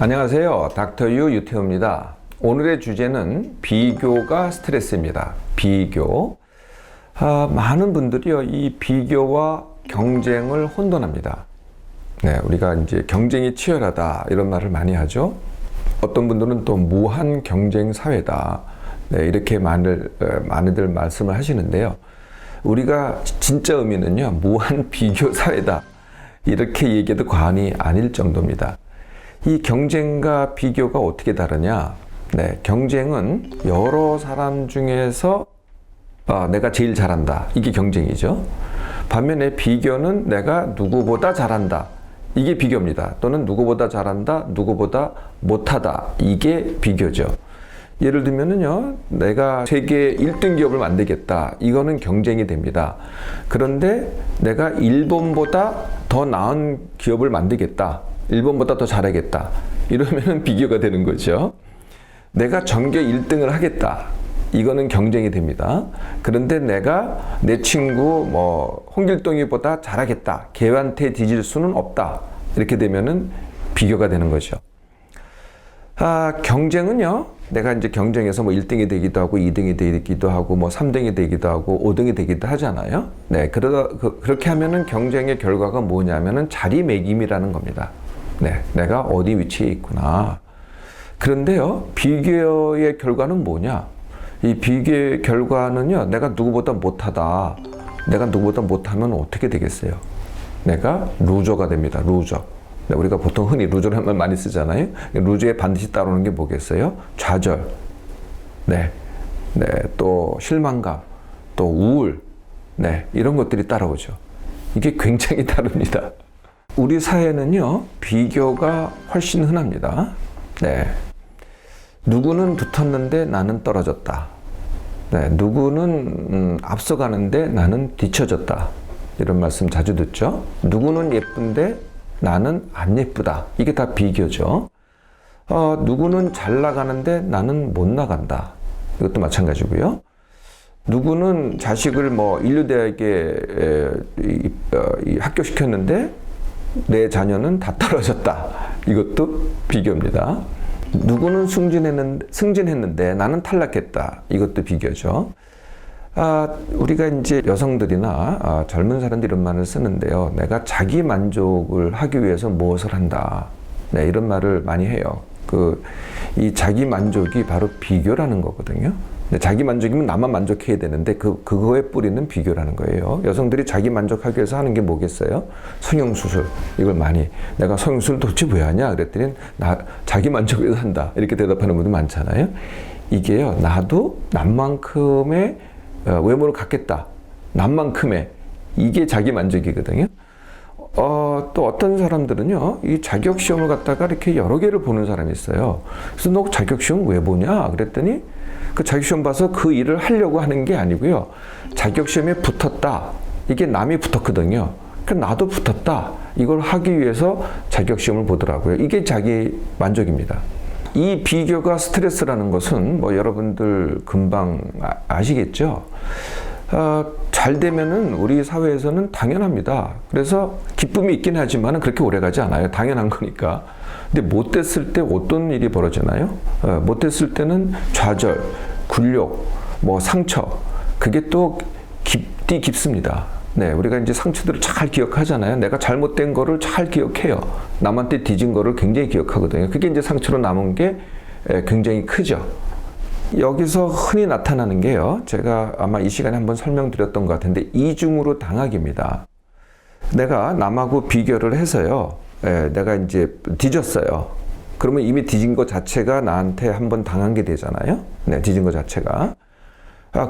안녕하세요. 닥터유 유태우입니다. 오늘의 주제는 비교가 스트레스입니다. 비교. 많은 분들이요, 이 비교와 경쟁을 혼돈합니다. 네, 우리가 이제 경쟁이 치열하다 이런 말을 많이 하죠. 어떤 분들은 또 무한 경쟁 사회다. 네, 이렇게 많이들 말씀을 하시는데요. 우리가 진짜 의미는요, 무한 비교 사회다. 이렇게 얘기해도 과언이 아닐 정도입니다. 이 경쟁과 비교가 어떻게 다르냐? 네, 경쟁은 여러 사람 중에서 내가 제일 잘한다. 이게 경쟁이죠. 반면에 비교는 내가 누구보다 잘한다. 이게 비교입니다. 또는 누구보다 잘한다, 누구보다 못하다. 이게 비교죠. 예를 들면은요, 내가 세계 1등 기업을 만들겠다. 이거는 경쟁이 됩니다. 그런데 내가 일본보다 더 나은 기업을 만들겠다. 일본보다 더 잘하겠다. 이러면은 비교가 되는 거죠. 내가 전교 1등을 하겠다. 이거는 경쟁이 됩니다. 그런데 내가 내 친구 홍길동이보다 잘하겠다. 걔한테 뒤질 수는 없다. 이렇게 되면은 비교가 되는 거죠. 경쟁은요, 내가 이제 경쟁에서 1등이 되기도 하고, 2등이 되기도 하고, 3등이 되기도 하고, 5등이 되기도 하잖아요. 네, 그렇게 하면은 경쟁의 결과가 뭐냐면은 자리매김이라는 겁니다. 네, 내가 어디 위치에 있구나. 그런데요, 비교의 결과는 뭐냐? 이 비교의 결과는요, 내가 누구보다 못하다. 내가 누구보다 못하면 어떻게 되겠어요? 내가 루저가 됩니다. 루저. 네, 우리가 보통 흔히 루저라는 말 많이 쓰잖아요. 루저에 반드시 따르는 게 뭐겠어요? 좌절. 네. 네, 또 실망감, 또 우울. 네, 이런 것들이 따라오죠. 이게 굉장히 다릅니다. 우리 사회는요, 비교가 훨씬 흔합니다. 네. 누구는 붙었는데 나는 떨어졌다. 네, 누구는 앞서가는데 나는 뒤처졌다. 이런 말씀 자주 듣죠. 누구는 예쁜데 나는 안 예쁘다. 이게 다 비교죠. 누구는 잘 나가는데 나는 못 나간다. 이것도 마찬가지고요. 누구는 자식을 인류대학에 합격시켰는데 내 자녀는 다 떨어졌다. 이것도 비교입니다. 누구는 승진했는데 나는 탈락했다. 이것도 비교죠. 우리가 이제 여성들이나 젊은 사람들이 이런 말을 쓰는데요. 내가 자기 만족을 하기 위해서 무엇을 한다. 네, 이런 말을 많이 해요. 이 자기 만족이 바로 비교라는 거거든요. 근데 자기 만족이면 나만 만족해야 되는데 그거의 뿌리는 비교라는 거예요. 여성들이 자기 만족하기 위해서 하는 게 뭐겠어요? 성형수술. 이걸 많이. 내가 성형수술 도대체 왜 하냐? 그랬더니 자기 만족을 위해서 한다. 이렇게 대답하는 분들 많잖아요. 이게요, 나도 남만큼의 외모를 갖겠다. 남만큼의. 이게 자기 만족이거든요. 또 어떤 사람들은요, 이 자격시험을 갖다가 이렇게 여러 개를 보는 사람이 있어요. 그래서 너 자격시험 왜 보냐? 그랬더니 그 자격시험 봐서 그 일을 하려고 하는 게 아니고요. 자격시험에 붙었다. 이게 남이 붙었거든요. 그러니까 나도 붙었다. 이걸 하기 위해서 자격시험을 보더라고요. 이게 자기 만족입니다. 이 비교가 스트레스라는 것은 여러분들 금방 아시겠죠? 잘 되면은 우리 사회에서는 당연합니다. 그래서 기쁨이 있긴 하지만 그렇게 오래 가지 않아요. 당연한 거니까. 근데 못 됐을 때 어떤 일이 벌어지나요? 못 됐을 때는 좌절, 굴욕, 상처. 그게 또 깊습니다. 네, 우리가 이제 상처들을 잘 기억하잖아요. 내가 잘못된 거를 잘 기억해요. 남한테 뒤진 거를 굉장히 기억하거든요. 그게 이제 상처로 남은 게 굉장히 크죠. 여기서 흔히 나타나는 게요, 제가 아마 이 시간에 한번 설명드렸던 것 같은데, 이중으로 당하기입니다. 내가 남하고 비교를 해서요, 내가 이제 뒤졌어요. 그러면 이미 뒤진 것 자체가 나한테 한번 당한 게 되잖아요. 네, 뒤진 것 자체가.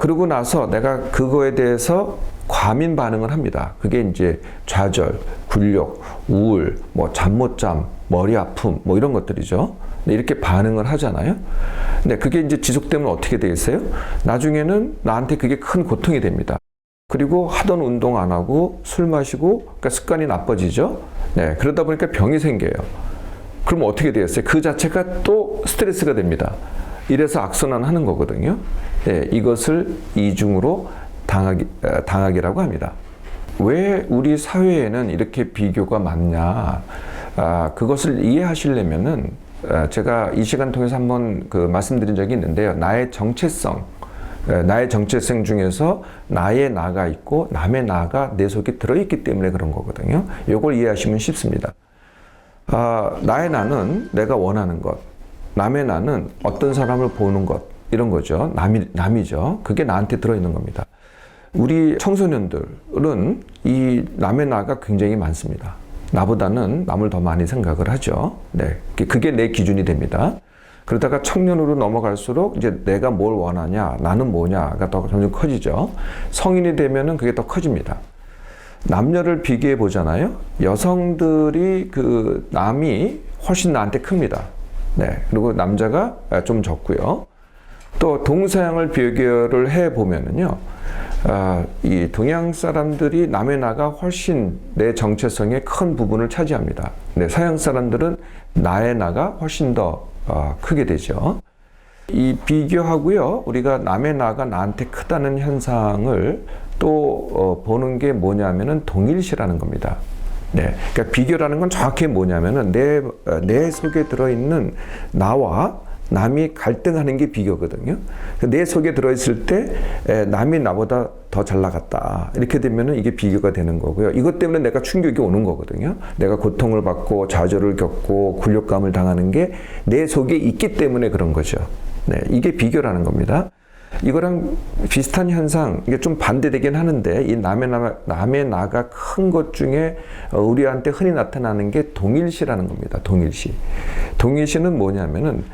그러고 나서 내가 그거에 대해서 과민 반응을 합니다. 그게 이제 좌절, 굴욕, 우울, 잠 못 잠, 머리 아픔, 이런 것들이죠. 이렇게 반응을 하잖아요. 근데 그게 이제 지속되면 어떻게 되겠어요? 나중에는 나한테 그게 큰 고통이 됩니다. 그리고 하던 운동 안 하고 술 마시고, 그러니까 습관이 나빠지죠. 네, 그러다 보니까 병이 생겨요. 그러면 어떻게 되겠어요? 그 자체가 또 스트레스가 됩니다. 이래서 악순환하는 거거든요. 네, 이것을 이중으로 당하기라고 합니다. 왜 우리 사회에는 이렇게 비교가 많냐? 그것을 이해하시려면은 제가 이 시간 통해서 한번 말씀드린 적이 있는데요. 나의 정체성 중에서 나의 나가 있고 남의 나가 내 속에 들어있기 때문에 그런 거거든요. 이걸 이해하시면 쉽습니다. 나의 나는 내가 원하는 것, 남의 나는 어떤 사람을 보는 것, 이런 거죠. 남이죠. 그게 나한테 들어있는 겁니다. 우리 청소년들은 이 남의 나가 굉장히 많습니다. 나보다는 남을 더 많이 생각을 하죠. 네, 그게 내 기준이 됩니다. 그러다가 청년으로 넘어갈수록 이제 내가 뭘 원하냐, 나는 뭐냐가 더 점점 커지죠. 성인이 되면은 그게 더 커집니다. 남녀를 비교해 보잖아요. 여성들이 남이 훨씬 나한테 큽니다. 네, 그리고 남자가 좀 적고요. 또 동서양을 비교를 해 보면은요. 이 동양 사람들이 남의 나가 훨씬 내 정체성의 큰 부분을 차지합니다. 네, 서양 사람들은 나의 나가 훨씬 더 크게 되죠. 이 비교하고요, 우리가 남의 나가 나한테 크다는 현상을 또 보는 게 뭐냐면은 동일시라는 겁니다. 네, 그러니까 비교라는 건 정확히 뭐냐면은 내 속에 들어있는 나와 남이 갈등하는 게 비교거든요. 내 속에 들어있을 때 남이 나보다 더 잘 나갔다, 이렇게 되면은 이게 비교가 되는 거고요. 이것 때문에 내가 충격이 오는 거거든요. 내가 고통을 받고 좌절을 겪고 굴욕감을 당하는 게 내 속에 있기 때문에 그런 거죠. 네, 이게 비교라는 겁니다. 이거랑 비슷한 현상, 이게 좀 반대되긴 하는데, 이 남의 나가 큰 것 중에 우리한테 흔히 나타나는 게 동일시라는 겁니다. 동일시는 뭐냐면은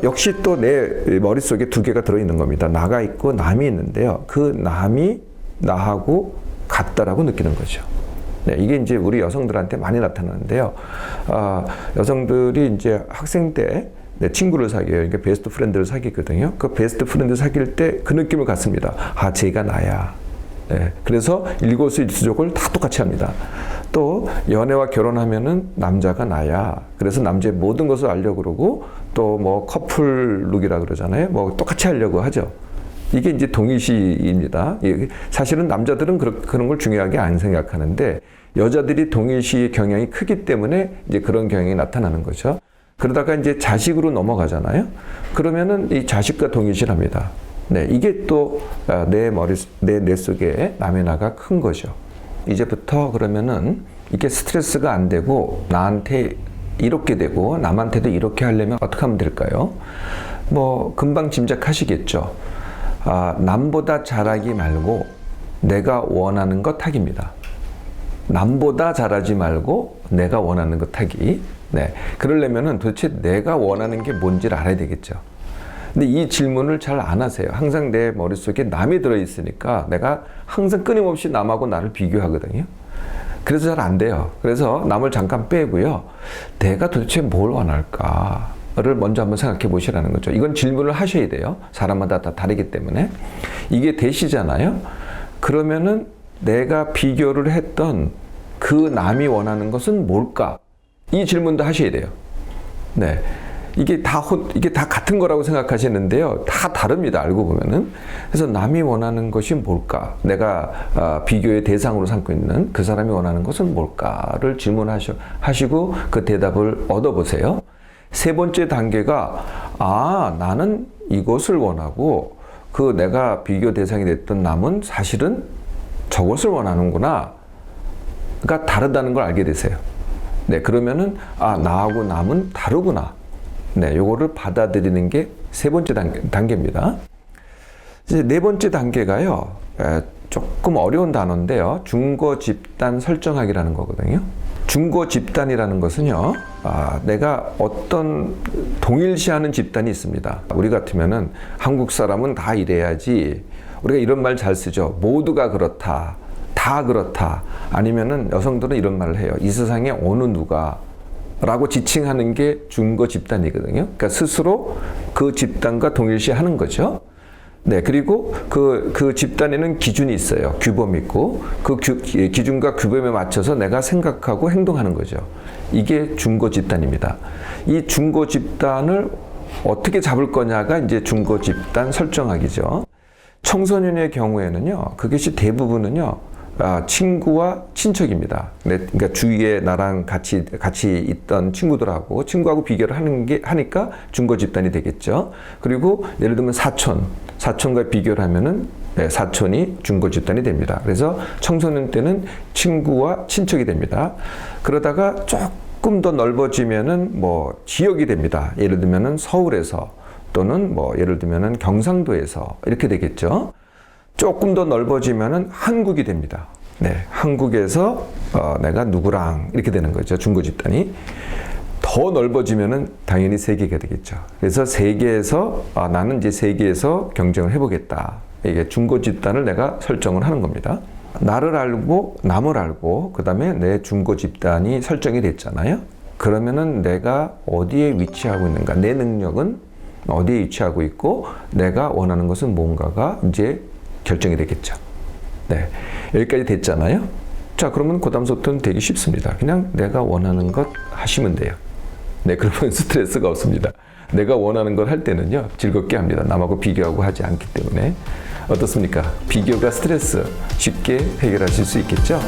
역시 또 내 머릿속에 두 개가 들어있는 겁니다. 나가 있고 남이 있는데요. 그 남이 나하고 같다라고 느끼는 거죠. 네, 이게 이제 우리 여성들한테 많이 나타나는데요. 여성들이 이제 학생 때 내 친구를 사귀어요. 그러니까 베스트 프렌드를 사귀거든요. 그 베스트 프렌드 사귈 때 그 느낌을 갖습니다. 쟤가 나야. 네, 그래서 일거수일투족을 다 똑같이 합니다. 또 연애와 결혼하면은 남자가 나야. 그래서 남자의 모든 것을 알려고 그러고, 또 뭐 커플 룩이라 그러잖아요. 뭐 똑같이 하려고 하죠. 이게 이제 동일시입니다. 사실은 남자들은 그런 걸 중요하게 안 생각하는데, 여자들이 동일시 경향이 크기 때문에 이제 그런 경향이 나타나는 거죠. 그러다가 이제 자식으로 넘어가잖아요. 그러면은 이 자식과 동일시를 합니다. 네, 이게 또 내 속에 남의 나가 큰 거죠. 이제부터 그러면은 이게 스트레스가 안 되고 나한테 이렇게 되고 남한테도 이렇게 하려면 어떻게 하면 될까요? 뭐 금방 짐작하시겠죠. 남보다 잘하기 말고 내가 원하는 것 하기입니다. 남보다 잘하지 말고 내가 원하는 것 하기. 네, 그러려면은 도대체 내가 원하는 게 뭔지를 알아야 되겠죠. 근데 이 질문을 잘 안 하세요. 항상 내 머릿속에 남이 들어있으니까 내가 항상 끊임없이 남하고 나를 비교하거든요. 그래서 잘 안 돼요. 그래서 남을 잠깐 빼고요. 내가 도대체 뭘 원할까를 먼저 한번 생각해 보시라는 거죠. 이건 질문을 하셔야 돼요. 사람마다 다 다르기 때문에. 이게 대시잖아요. 그러면은 내가 비교를 했던 그 남이 원하는 것은 뭘까? 이 질문도 하셔야 돼요. 네. 이게 다 같은 거라고 생각하시는데요. 다 다릅니다. 알고 보면은. 그래서 남이 원하는 것이 뭘까? 내가 비교의 대상으로 삼고 있는 그 사람이 원하는 것은 뭘까를 질문하시고 그 대답을 얻어보세요. 세 번째 단계가, 나는 이것을 원하고 그 내가 비교 대상이 됐던 남은 사실은 저것을 원하는구나. 가 다르다는 걸 알게 되세요. 네, 그러면은 나하고 남은 다르구나. 네, 요거를 받아들이는 게 세 번째 단계입니다. 이제 네 번째 단계가요. 조금 어려운 단어인데요. 중거 집단 설정하기라는 거거든요. 중거 집단이라는 것은요. 내가 어떤 동일시하는 집단이 있습니다. 우리 같으면은 한국 사람은 다 이래야지. 우리가 이런 말 잘 쓰죠. 모두가 그렇다. 다 그렇다. 아니면은 여성들은 이런 말을 해요. 이 세상에 어느 누가 라고 지칭하는 게 중거 집단이거든요. 그러니까 스스로 그 집단과 동일시하는 거죠. 네, 그리고 그 집단에는 기준이 있어요. 규범이 있고 그 기준과 규범에 맞춰서 내가 생각하고 행동하는 거죠. 이게 중거 집단입니다. 이 중거 집단을 어떻게 잡을 거냐가 이제 중거 집단 설정하기죠. 청소년의 경우에는요, 그것이 대부분은요, 친구와 친척입니다. 그러니까 주위에 나랑 같이 있던 친구하고 비교를 하니까 중고 집단이 되겠죠. 그리고 예를 들면 사촌과 비교를 하면은 사촌이 중고 집단이 됩니다. 그래서 청소년 때는 친구와 친척이 됩니다. 그러다가 조금 더 넓어지면은 뭐 지역이 됩니다. 예를 들면은 서울에서 또는 뭐 예를 들면은 경상도에서 이렇게 되겠죠. 조금 더 넓어지면은 한국이 됩니다. 네, 한국에서 내가 누구랑 이렇게 되는 거죠. 중고 집단이. 더 넓어지면은 당연히 세계가 되겠죠. 그래서 세계에서 나는 이제 세계에서 경쟁을 해보겠다. 이게 중고 집단을 내가 설정을 하는 겁니다. 나를 알고 남을 알고 그다음에 내 중고 집단이 설정이 됐잖아요. 그러면은 내가 어디에 위치하고 있는가, 내 능력은 어디에 위치하고 있고 내가 원하는 것은 뭔가가 이제 결정이 되겠죠. 네, 여기까지 됐잖아요. 자, 그러면 그 다음부터는 되게 쉽습니다. 그냥 내가 원하는 것 하시면 돼요. 네, 그러면 스트레스가 없습니다. 내가 원하는 걸 할 때는요, 즐겁게 합니다. 남하고 비교하고 하지 않기 때문에. 어떻습니까? 비교가 스트레스 쉽게 해결하실 수 있겠죠?